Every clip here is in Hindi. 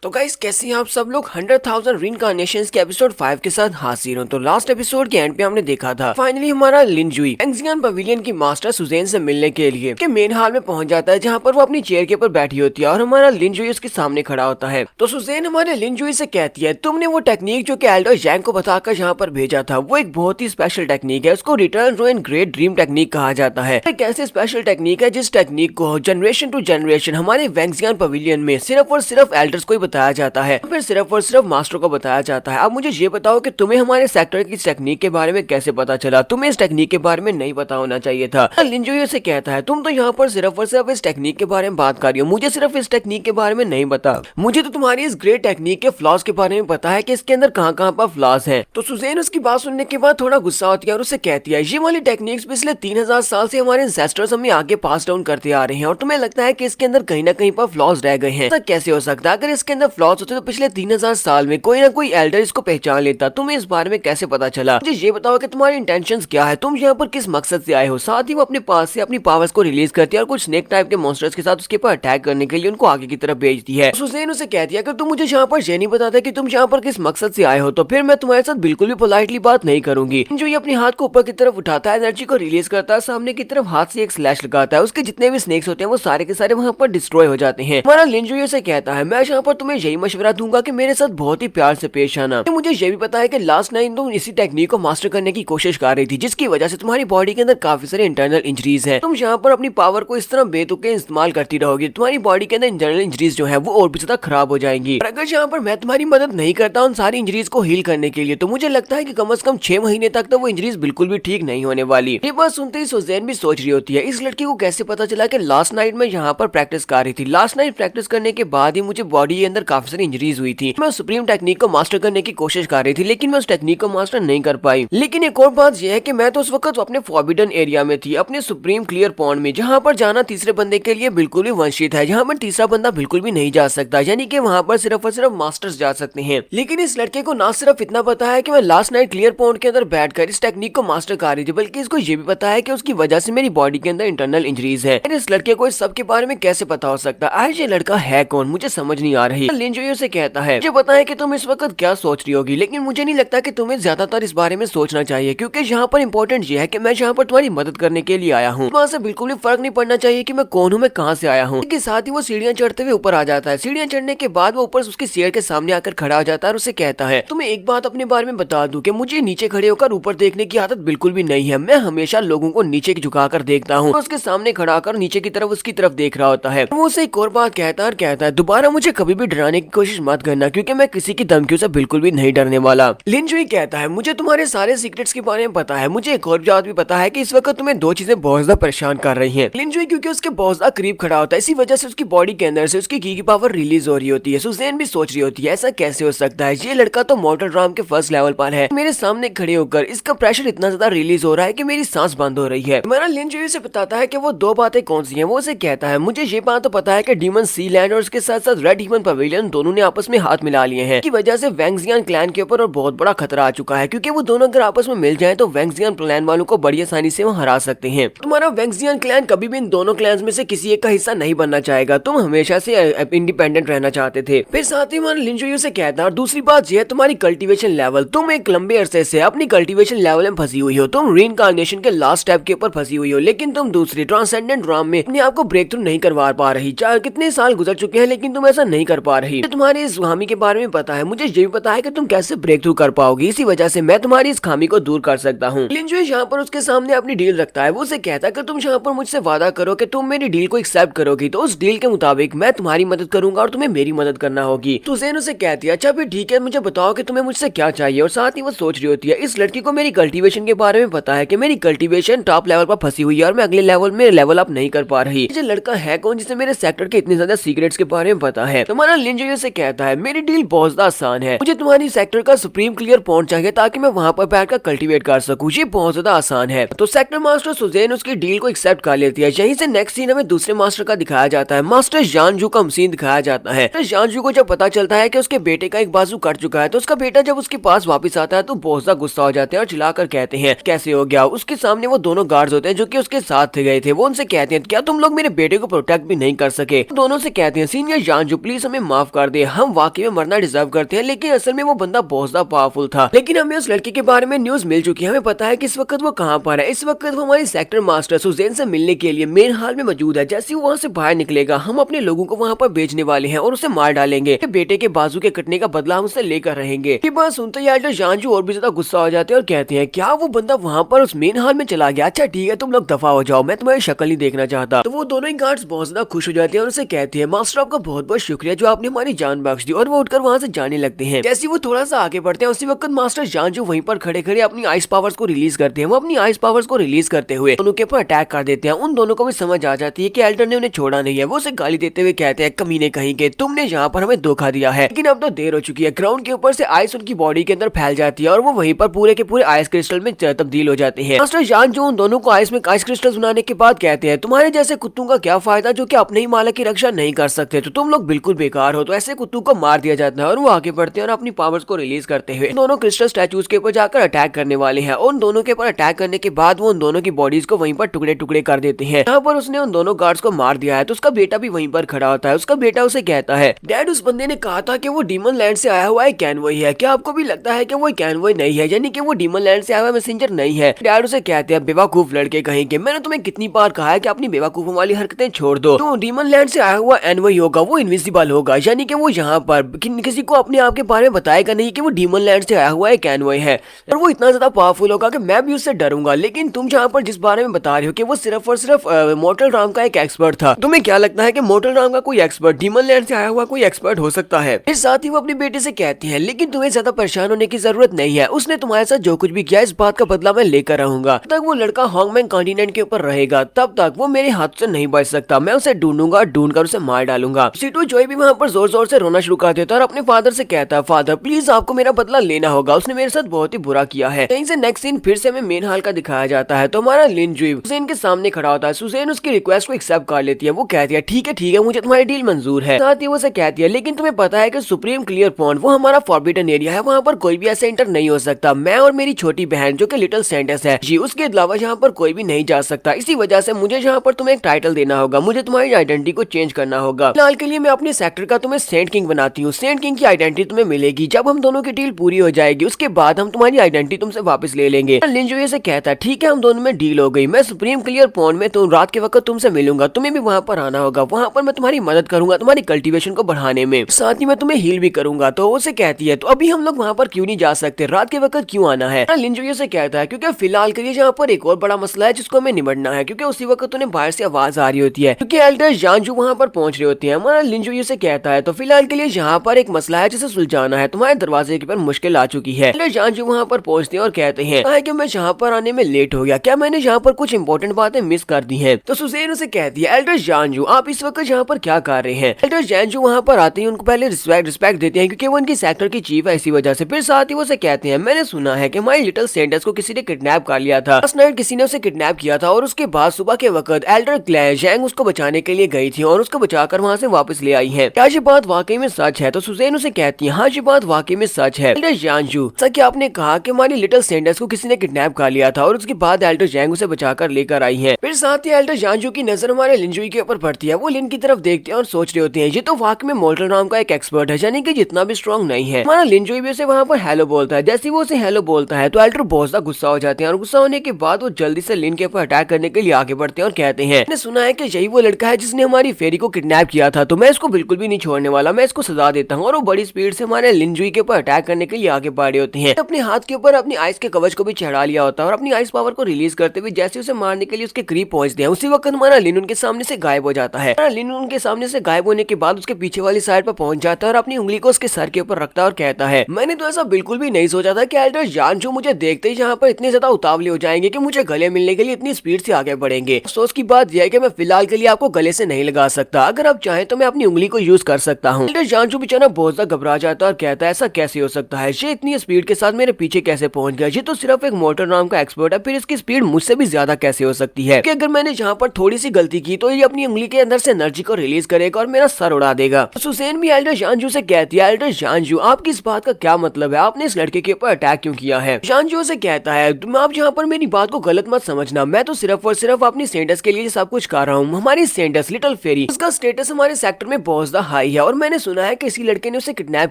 तो गाइस कैसे हैं आप सब लोग 100,000 रीइंकार्नेशंस के एपिसोड 5 के साथ हाजिर हूं। तो लास्ट एपिसोड के एंड पे हमने देखा था फाइनली हमारा लिनजुई वैंगजियान पवेलियन की मास्टर सुजेन से मिलने के लिए के मेन हॉल में पहुंच जाता है, जहां पर वो अपनी चेयर के ऊपर बैठी होती है और हमारा लिनजुई उसके सामने खड़ा होता है। तो सुजेन हमारे लिनजुई से कहती है, तुमने वो टेक्निक जो कि एल्डर जैंग को बताकर यहाँ पर भेजा था वो एक बहुत ही स्पेशल टेक्निक है, उसको रिटर्न रूइन ग्रेट ड्रीम टेक्निक कहा जाता है। एक ऐसी स्पेशल टेक्निक है जिस टेक्निक को जनरेशन टू जनरेशन हमारे वैंगजियान पवेलियन में सिर्फ और सिर्फ एल्डर्स को ही बताया जाता है, फिर सिर्फ और सिर्फ मास्टर को बताया जाता है। अब मुझे ये बताओ कि तुम्हें हमारे सेक्टर की टेक्निक के बारे में कैसे पता चला? तुम्हें इस टेक्निक के बारे में नहीं पता होना चाहिए था। लिनजुई से कहता है, तुम तो यहाँ पर सिर्फ और सिर्फ इस टेक्निक के बारे में बात कर रही हो, मुझे सिर्फ इस टेक्निक के बारे में नहीं पता। मुझे तो तुम्हारी इस ग्रेट टेक्निक के फ्लॉज के बारे में पता है कि इसके अंदर कहाँ कहाँ पर फ्लॉज है। तो सुजेन उसकी बात सुनने के बाद थोड़ा गुस्सा होती है और उसे कहती है, ये वाली टेक्निक्स पिछले 3000 साल से हमारे एंसेस्टर्स हमें आगे पास डाउन करते आ रहे हैं और तुम्हें लगता है कि इसके अंदर कहीं ना कहीं पर फ्लॉज रह गए हैं। ऐसा कैसे हो सकता है? अगर इसके अंदर फ्लॉज होते तो पिछले 3000 साल में कोई ना कोई एल्डर इसको पहचान लेता। तुम्हें इस बारे में कैसे पता चला? मुझे ये बताओ कि तुम्हारी इंटेंशंस क्या है, तुम यहाँ पर किस मकसद से आए हो? साथ ही वो अपने पास से अपनी पावर्स को रिलीज करती है और कुछ स्नेक टाइप के मॉन्स्टर्स के साथ उसके ऊपर अटैक करने के लिए उनको आगे की तरफ भेजती है। सुजेन उसे कहती है, अगर तुम मुझे यहाँ पर ये नहीं बताता कि तुम यहाँ पर किस मकसद से आए हो तो फिर मैं तुम्हारे साथ बिल्कुल भी पोलाइटली बात नहीं करूंगी। जो ये अपने हाथ को ऊपर की तरफ उठाता है, एनर्जी को रिलीज करता है, सामने की तरफ हाथ से एक स्लैश लगाता है, उसके जितने भी स्नेक्स होते हैं वो सारे के सारे वहाँ पर डिस्ट्रॉय हो जाते हैं। हमारा लिनजुई से कहता है, मैं यहाँ पर तुम्हें यही मशवरा दूंगा कि मेरे साथ बहुत ही प्यार से पेश आना। मुझे ये भी पता है कि लास्ट नाइट तुम इसी टेक्निक को मास्टर करने की कोशिश कर रही थी, जिसकी वजह से तुम्हारी बॉडी के अंदर काफी सारे इंटरनल इंजरीज हैं। तुम यहाँ पर अपनी पावर को इस तरह बेतुके इस्तेमाल करती रहोगी, तुम्हारी बॉडी के अंदर इंटरनल इंजरीज जो है वो और भी ज्यादा खराब हो जाएंगी। और अगर यहाँ पर मैं तुम्हारी मदद नहीं करता उन सारी इंजरीज को हील करने के लिए, तो मुझे लगता है कि कम से कम 6 महीने तक तो वो इंजरीज बिल्कुल भी ठीक नहीं होने वाली। ये बात सुनते ही सुजेन भी सोच रही होती है, इस लड़की को कैसे पता चला कि लास्ट नाइट में यहाँ पर प्रैक्टिस कर रही थी? लास्ट नाइट प्रैक्टिस करने के बाद ही मुझे बॉडी के अंदर काफी सारी इंजरीज हुई थी। मैं सुप्रीम टेक्निक को मास्टर करने की कोशिश कर रही थी, लेकिन मैं उस टेक्निक को मास्टर नहीं कर पाई। लेकिन एक और बात यह है कि मैं तो उस वक्त अपने फॉरबिडन एरिया में थी, अपने सुप्रीम क्लियर पॉन्ड में, जहाँ पर जाना तीसरे बंदे के लिए बिल्कुल भी वंशित है, जहाँ पर तीसरा बंदा बिल्कुल भी नहीं जा सकता, यानी कि वहाँ पर सिर्फ और सिर्फ मास्टर्स जा सकते हैं। लेकिन इस लड़के को ना सिर्फ इतना पता है कि मैं लास्ट नाइट क्लियर पॉन्ड के अंदर बैठकर इस टेक्निक को मास्टर कर रही थी, बल्कि इसको ये भी पता है कि उसकी वजह से मेरी बॉडी के अंदर इंटरनल इंजरीज है। इस लड़के को इस सब के बारे में कैसे पता हो सकता है? ये लड़का है कौन, मुझे समझ नहीं आ रही। लिनजुई से कहता है, मुझे पता है कि तुम इस वक्त क्या सोच रही होगी, लेकिन मुझे नहीं लगता कि तुम्हें ज्यादातर इस बारे में सोचना चाहिए, क्योंकि यहाँ पर इंपॉर्टेंट ये है कि मैं यहाँ पर तुम्हारी मदद करने के लिए आया हूँ। वहाँ से बिल्कुल भी फर्क नहीं पड़ना चाहिए कि मैं कौन हूँ, मैं कहाँ से आया हूँ। इसके साथ ही वो सीढ़ियाँ चढ़ते हुए ऊपर आ जाता है। सीढ़ियाँ चढ़ने के बाद वो ऊपर उसकी चेयर के सामने आकर खड़ा हो जाता है और उसे कहता है, तुम्हें एक बात अपने बारे में बता दूं कि मुझे नीचे खड़े होकर ऊपर देखने की आदत बिल्कुल भी नहीं है। मैं हमेशा लोगों को नीचे झुकाकर देखता हूँ। उसके सामने खड़ा होकर नीचे की तरफ उसकी तरफ देख रहा होता है। वो उसे एक और बात कहता है, दोबारा मुझे कभी भी डराने की कोशिश मत करना, क्योंकि मैं किसी की धमकियों से बिल्कुल भी नहीं डरने वाला। लिनजुई कहता है, मुझे तुम्हारे सारे सीक्रेट्स के बारे में पता है, मुझे एक और बात भी पता है कि इस वक्त तुम्हें दो चीजें बहुत ज्यादा परेशान कर रही हैं। लिनजुई क्योंकि उसके बहुत ज्यादा करीब खड़ा होता है, इसी वजह से उसकी बॉडी के अंदर से उसकी की पावर रिलीज हो रही होती है। सुजेन भी सोच रही होती है, ऐसा कैसे हो सकता है? ये लड़का तो मॉर्टल ड्राम के फर्स्ट लेवल पर है, मेरे सामने खड़े होकर इसका प्रेशर इतना ज्यादा रिलीज हो रहा है कि मेरी सांस बंद हो रही है। हमारा लिनजुई से बताता है कि वो दो बातें कौन सी हैं। वो उसे कहता है, मुझे ये बात तो पता है कि डीमन सी लैंड और उसके साथ साथ रेड डीमन पवेलियन दोनों ने आपस में हाथ मिला लिए हैं, की वजह से वैंगजियान क्लैन के ऊपर और बहुत बड़ा खतरा आ चुका है, क्योंकि वो दोनों अगर आपस में मिल जाएं तो वैंगजियान क्लैन वालों को बड़ी आसानी से वो हरा सकते हैं। तुम्हारा वैंगजियान क्लैन कभी भी इन दोनों क्लैंस में से किसी एक का हिस्सा नहीं बनना चाहेगा, तुम हमेशा से इंडिपेंडेंट रहना चाहते थे। फिर साथ ही हमारा लिनजुई से कहता है, और दूसरी बात यह है तुम्हारी कल्टीवेशन लेवल, तुम एक लंबे अरसे से अपनी कल्टीवेशन लेवल में फंसी हुई हो, तुम रीइंकार्नेशन के लास्ट स्टेप के ऊपर फंसी हुई हो, लेकिन तुम दूसरी ट्रांसेंडेंट ड्राम में अपने आप को ब्रेक थ्रू नहीं करवा पा रही। चाहे कितने साल गुजर चुके हैं लेकिन तुम ऐसा नहीं कर पा रही। तुम्हारी इस खामी के बारे में पता है, मुझे ये भी पता है कि तुम कैसे ब्रेक थ्रू कर पाओगी, इसी वजह से मैं तुम्हारी इस खामी को दूर कर सकता हूँ। लिनजुई यहाँ पर उसके सामने अपनी डील रखता है। वो उसे कहता है कि तुम यहाँ पर मुझसे वादा करो कि तुम मेरी डील को एक्सेप्ट करोगी, तो उस डील के मुताबिक मैं तुम्हारी मदद करूंगा और तुम्हें मेरी मदद करना होगी। तो ज़ेन उसे कहती है, अच्छा फिर ठीक है, मुझे बताओ कि तुम्हें मुझसे क्या चाहिए। और साथ ही वो सोच रही होती है, इस लड़की को मेरी कल्टीवेशन के बारे में पता है कि मेरी कल्टीवेशन टॉप लेवल पर फंसी हुई है और मैं अगले लेवल में लेवल अप नहीं कर पा रही। ये लड़का है कौन जिसे मेरे सेक्टर के इतने ज्यादा सीक्रेट्स के बारे में पता है? तुम्हारा लिनजुई से कहता है, मेरी डील बहुत ज्यादा आसान है, मुझे तुम्हारी सेक्टर का सुप्रीम क्लियर पॉइंट चाहिए ताकि मैं वहाँ पर बैठकर कल्टीवेट कर सकूं। ये बहुत ज्यादा आसान है। तो सेक्टर मास्टर सुजेन उसकी डील को एक्सेप्ट कर लेती है। यहीं से नेक्स्ट सीन हमें दूसरे मास्टर का दिखाया जाता है। मास्टर जानजू का सीन दिखाया जाता है। तो जानजू को जब पता चलता है कि उसके बेटे का एक बाजू कट चुका है, तो उसका बेटा जब उसके पास वापस आता है तो बहुत ज्यादा गुस्सा हो जाते हैं और चिल्लाकर कहते हैं, कैसे हो गया? उसके सामने वो दोनों गार्ड्स होते हैं जो कि उसके साथ गए थे। वो उनसे कहते हैं, क्या तुम लोग मेरे बेटे को प्रोटेक्ट भी नहीं कर सके? दोनों से कहते हैं, सीनियर जानजू प्लीज हमें माफ कर दे, हम वाकई में मरना डिजर्व करते हैं। लेकिन असल में वो बंदा बहुत ज्यादा पावरफुल था। लेकिन हमें उस लड़के के बारे में न्यूज मिल चुकी है, हमें पता है कि इस वक्त वो कहाँ पर है। इस वक्त वो हमारी सेक्टर मास्टर सुजैन से मिलने के लिए मेन हॉल में मौजूद है। जैसे वो वहाँ से बाहर निकलेगा, हम अपने लोगों को वहाँ पर भेजने वाले हैं और उसे मार डालेंगे। बेटे के बाजू के कटने का बदला हम उसे लेकर रहेंगे। ये बात सुनते ही एल्डर जानजू और भी ज्यादा गुस्सा हो जाते हैं और कहते हैं क्या वो बंदा वहाँ पर उस मेन हॉल में चला गया? अच्छा ठीक है, तुम लोग दफा हो जाओ, मैं तुम्हारी शक्ल नहीं देखना चाहता। तो वो दोनों ही गार्ड्स बहुत ज्यादा खुश हो जाते हैं और उसे कहते हैं मास्टर आपका बहुत बहुत शुक्रिया जो आपने हमारी जान बख्श दी। और वो उठकर वहाँ से जाने लगते हैं। जैसे वो थोड़ा सा आगे बढ़ते हैं उसी वक्त मास्टर जानजू वहीं पर खड़े खड़े अपनी आइस पावर्स को रिलीज करते हैं। वो अपनी आइस पावर्स को रिलीज करते हुए दोनों के ऊपर अटैक कर देते हैं। उन दोनों को भी समझ आ जाती है कि एल्डर ने उन्हें छोड़ा नहीं है। वो उसे गाली देते हुए कहते हैं कमीने कहीं के, तुमने यहाँ पर हमें धोखा दिया है। लेकिन अब तो देर हो चुकी है। ग्राउंड के ऊपर से आइस उनकी बॉडी के अंदर फैल जाती है और वो वहीं पर पूरे के पूरे आइस क्रिस्टल में तब्दील हो जाते हैं। मास्टर जानजू उन दोनों को आइस क्रिस्टल बनाने के बाद कहते हैं तुम्हारे जैसे कुत्तों का क्या फायदा जो कि अपने ही मालिक की रक्षा नहीं कर सकते, तो तुम लोग बिल्कुल बेकार हो। तो ऐसे कुत्तों को मार दिया जाता है और वो आगे बढ़ते हैं और अपनी पावर्स को रिलीज करते हुए दोनों क्रिस्टल स्टैचूज के ऊपर जाकर अटैक करने वाले हैं। उन दोनों के ऊपर अटैक करने के बाद वो उन दोनों की बॉडीज को वहीं पर टुकड़े टुकड़े कर देते हैं। यहाँ पर उसने उन दोनों गार्ड्स को मार दिया है तो उसका बेटा भी वहीं पर खड़ा होता है। उसका बेटा उसे कहता है डैड उस बंदे ने कहा था कि वो डीमन लैंड से आया हुआ है कैनवॉय है, क्या आपको भी लगता है कि वो कैनवॉय नहीं है, यानी कि वो डीमन लैंड से आया हुआ मैसेंजर नहीं है? डैड उसे कहते हैं बेवकूफ लड़के कहेंगे, मैंने तुम्हें कितनी बार कहा है कि अपनी बेवकूफ वाली हरकतें छोड़ दो। तो डीमन लैंड से आया हुआ एनवॉय होगा, वो इनविजिबल होगा, यानी कि वो यहाँ पर किसी को अपने आप के बारे में बताएगा नहीं कि वो डीमन लैंड से आया हुआ एक एनवॉय है। और वो इतना ज्यादा पावरफुल होगा कि मैं भी उससे डरूंगा। लेकिन तुम जहाँ पर जिस बारे में बता रहे हो कि वो सिर्फ और सिर्फ मोर्टल राम का एक एक्सपर्ट था, तुम्हें क्या लगता है कि मोर्टल राम का कोई एक्सपर्ट डीमन लैंड से आया हुआ कोई एक्सपर्ट हो सकता है? फिर साथ ही वो अपने बेटे से कहती है लेकिन तुम्हें ज्यादा परेशान होने की जरूरत नहीं है, उसने तुम्हारे साथ जो कुछ भी किया इस बात का बदला मैं लेकर रहूंगा। तब तक वो लड़का हॉन्गमैंग कॉन्टिनेंट के ऊपर रहेगा, तब तक वो मेरे हाथ से नहीं बच सकता। मैं उसे ढूंढूंगा, ढूंढकर उसे मार डालूंगा। सीटू जॉय भी वहाँ पर जोर जोर से रोना शुरू कर देता है और अपने फादर से कहता है फादर प्लीज आपको मेरा बदला लेना होगा, उसने मेरे साथ बहुत ही बुरा किया है। कहीं से नेक्स्ट सीन फिर से हमें मेन हॉल का दिखाया जाता है। तो हमारा लिन जुई सुजैन के सामने खड़ा होता है। सुजैन उसकी रिक्वेस्ट को एक्सेप्ट कर लेती है। वो कहती है ठीक है मुझे तुम्हारी डील मंजूर है। साथ ही वो उसे कहती है लेकिन तुम्हें पता है कि सुप्रीम क्लियर पॉइंट वो हमारा फॉरबिडन एरिया है, वहाँ पर कोई भी ऐसे एंटर नहीं हो सकता। मैं और मेरी छोटी बहन जो कि लिटिल सैंडस है जी, उसके अलावा यहाँ पर कोई भी नहीं जा सकता। इसी वजह से मुझे यहाँ पर तुम्हें एक टाइटल देना होगा, मुझे तुम्हारी आइडेंटिटी को चेंज करना होगा। फिलहाल के लिए मैं अपने सेक्टर का तुम्हें सेंट किंग बनाती हूँ। सेंट किंग की आइडेंटिटी तुम्हें मिलेगी जब हम दोनों की डील पूरी हो जाएगी, उसके बाद हम तुम्हारी आइडेंटिटी तुमसे वापस ले लेंगे। लिन जुई से कहता है ठीक है हम दोनों में डील हो गई, मैं सुप्रीम क्लियर पॉइंट में तो रात के वक्त तुमसे मिलूंगा, तुम्हें भी वहाँ पर आना होगा, वहाँ पर मैं तुम्हारी मदद करूंगा तुम्हारी कल्टीवेशन को बढ़ाने में, साथ ही मैं तुम्हें हील भी करूंगा। तो उसे कहती है तो अभी हम लोग वहाँ पर क्यों नहीं जा सकते, रात के वक्त क्यों आना है? लिन जुई से कहता है क्योंकि फिलहाल के लिए यहाँ पर एक और बड़ा मसला है जिसको हमें निपटना है, क्योंकि उसी वक्त उन्हें बाहर से आवाज आ रही होती है क्योंकि एल्डर जानजू वहाँ पर पहुंच रहे होते हैं। हमारा लिन जुई से कहता है तो फिलहाल के लिए यहाँ पर एक मसला है जिसे सुलझाना है, तुम्हारे दरवाजे के पर मुश्किल आ चुकी है। एल्डर जानजू वहाँ पर पहुंचते हैं और कहते हैं कि मैं यहाँ पर आने में लेट हो गया, क्या मैंने यहाँ पर कुछ इंपॉर्टेंट बातें मिस कर दी हैं? तो सुजैन उसे कहती है एल्डर जानजू आप इस वक्त यहाँ पर क्या कर रहे हैं? एल्डर जानजू वहाँ पर आते हैं, उनको पहले रिस्पेक्ट देते हैं क्योंकि वो उनकी सेक्टर की चीफ है, इसी वजह से। फिर साथ ही वो उसे कहते हैं मैंने सुना है कि हमारी लिटिल सैंडस को किसी ने किडनैप कर लिया था, लास्ट नाइट किसी ने उसे किडनैप किया था और उसके बाद सुबह के वक्त एल्डर क्लैंग उसको बचाने के लिए गई थी और उसको बचाकर वहाँ से वापस ले आई है। क्या ये बात वाकई में सच है? तो सुजैन उसे कहती है हाँ ये बात वाकई में सच है। एल्डर जानजू सर क्या आपने कहा कि हमारी लिटिल सैंडस को किसी ने किडनैप कर लिया था और उसके बाद एल्डर जैंग उसे बचाकर लेकर आई है। फिर साथ ही एल्डर जानजू की नजर हमारे लिन जुई के ऊपर पड़ती है। वो लिन की तरफ देखते हैं और सोच रहे होते हैं ये तो वाकई में मोर्टल नाम का एक एक्सपर्ट है, यानी कि जितना भी स्ट्रॉन्ग नहीं है। हमारा लिन जुई भी उसे वहाँ पर हेलो बोलता है। जैसे वो उसे हेलो बोलता है तो एल्डर बहुत ज्यादा गुस्सा हो जाते हैं और गुस्सा होने के बाद वो जल्दी से लिन के ऊपर अटैक करने के लिए आगे बढ़ते हैं और कहते हैं मैंने सुना है कि यही वो लड़का है जिसने हमारी फेरी को किडनैप किया था, तो मैं इसको बिल्कुल भी नहीं छोड़ने वाला, मैं इसको सजा देता हूँ। और वो बड़ी स्पीड से हमारे लिन जुई के ऊपर अटैक करने के लिए आगे बढ़े होते हैं। अपने हाथ के ऊपर अपनी आइस के कवच को भी चढ़ा लिया होता है और अपनी आइस पावर को रिलीज करते हुए जैसे उसे मारने के लिए उसके करीब पहुंचते हैं, उसी वक्त हमारा लिन उनके सामने से गायब हो जाता है। लिन उनके सामने से गायब होने के बाद उसके पीछे वाली साइड पर पहुंच जाता है और अपनी उंगली को उसके सर के ऊपर रखता है और कहता है मैंने तो ऐसा बिल्कुल भी नहीं सोचा था कि एल्डर जानजू मुझे देखते ही यहाँ पर इतने ज्यादा उतावले हो जाएंगे कि मुझे गले मिलने के लिए इतनी स्पीड से आगे बढ़ेंगे। अफसोस की बात यह है कि मैं फिलहाल के लिए आपको गले से नहीं लगा सकता, अगर आप चाहें तो मैं अपनी उंगली को यूज कर सकता हूँ। एल्डर जानजू बेचारा बहुत ज्यादा घबरा जाता है और कहता है ऐसा कैसे हो सकता है, ये इतनी स्पीड के साथ मेरे पीछे कैसे पहुंच गया, ये तो सिर्फ एक मोर्टल नाम का एक्सपर्ट है, फिर इसकी स्पीड मुझसे भी ज्यादा कैसे हो सकती है कि अगर मैंने यहाँ पर थोड़ी सी गलती की तो ये अपनी उंगली के अंदर से एनर्जी को रिलीज करेगा और मेरा सर उड़ा देगा। सुजैन भी एल्डर जानजू से कहती है एल्डर जानजू आपकी इस बात का क्या मतलब है, आपने इस लड़के के ऊपर अटैक क्यों किया है? जानजू से कहता है आप यहाँ पर मेरी बात को गलत मत समझना, मैं तो सिर्फ और सिर्फ अपनी सैंडस के लिए सब कुछ कर रहा हूँ। हमारी सैंडस लिटिल फेरी उसका स्टेटस हमारे सेक्टर में बहुत ज्यादा भाई है और मैंने सुना है कि इसी लड़के ने उसे किडनैप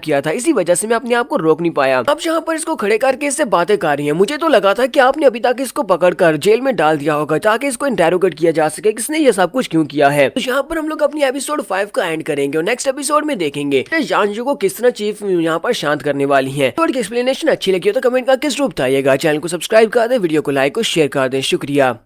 किया था, इसी वजह से मैं अपने आप को रोक नहीं पाया। अब यहाँ पर इसको खड़े करके इससे बातें कर रही है। मुझे तो लगा था कि आपने अभी तक इसको पकड़कर जेल में डाल दिया होगा ताकि इसको इंटेरोगेट किया जा सके किसने ये सब कुछ क्यों किया है। तो यहाँ पर हम लोग अपनी एपिसोड 5 का एंड करेंगे और नेक्स्ट एपिसोड में देखेंगे जानजू को किस तरह चीफ यहाँ पर शांत करने वाली है। तो एक्सप्लेनेशन अच्छी लगी हो तो कमेंट करके जरूर बताइएगा। चैनल को सब्सक्राइब कर दे, वीडियो को लाइक और शेयर कर दे। शुक्रिया।